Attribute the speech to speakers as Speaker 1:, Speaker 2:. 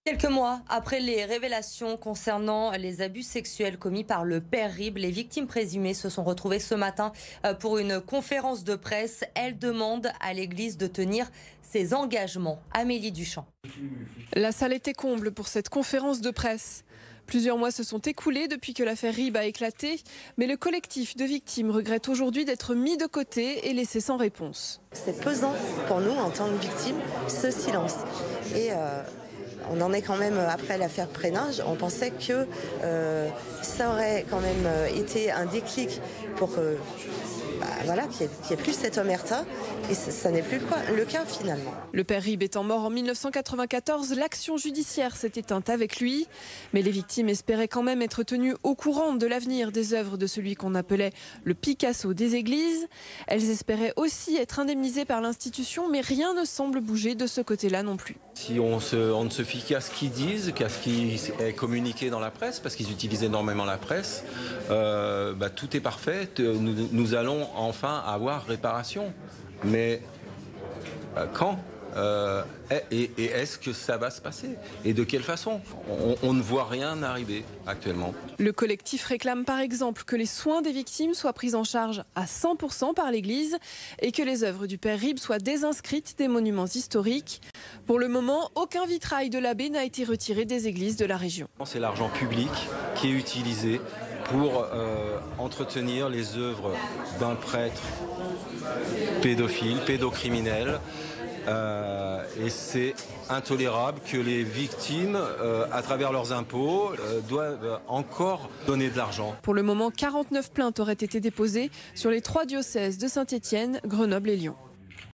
Speaker 1: Quelques mois après les révélations concernant les abus sexuels commis par le père Ribes, les victimes présumées se sont retrouvées ce matin pour une conférence de presse. Elles demandent à l'Église de tenir ses engagements. Amélie Duchamp.
Speaker 2: La salle était comble pour cette conférence de presse. Plusieurs mois se sont écoulés depuis que l'affaire Ribes a éclaté, mais le collectif de victimes regrette aujourd'hui d'être mis de côté et laissé sans réponse.
Speaker 3: C'est pesant pour nous en tant que victimes, ce silence. Et on en est quand même, après l'affaire Prénage, on pensait que ça aurait quand même été un déclic pour que, qu'il n'y ait plus cette omerta. Et ça n'est plus le cas finalement.
Speaker 2: Le père Ribes étant mort en 1994, l'action judiciaire s'est éteinte avec lui. Mais les victimes espéraient quand même être tenues au courant de l'avenir des œuvres de celui qu'on appelait le Picasso des églises. Elles espéraient aussi être indemnisées par l'institution, mais rien ne semble bouger de ce côté-là non plus.
Speaker 4: Si on ne se fie qu'à ce qu'ils disent, qu'à ce qui est communiqué dans la presse, parce qu'ils utilisent énormément la presse, tout est parfait. Nous allons enfin avoir réparation. Mais quand et est-ce que ça va se passer? Et de quelle façon? On ne voit rien arriver actuellement.
Speaker 2: Le collectif réclame par exemple que les soins des victimes soient pris en charge à 100% par l'Église et que les œuvres du père Ribes soient désinscrites des monuments historiques. Pour le moment, aucun vitrail de l'abbé n'a été retiré des églises de la région.
Speaker 4: C'est l'argent public qui est utilisé pour entretenir les œuvres d'un prêtre pédophile, pédocriminel. Et c'est intolérable que les victimes, à travers leurs impôts, doivent encore donner de l'argent.
Speaker 2: Pour le moment, 49 plaintes auraient été déposées sur les 3 diocèses de Saint-Étienne, Grenoble et Lyon.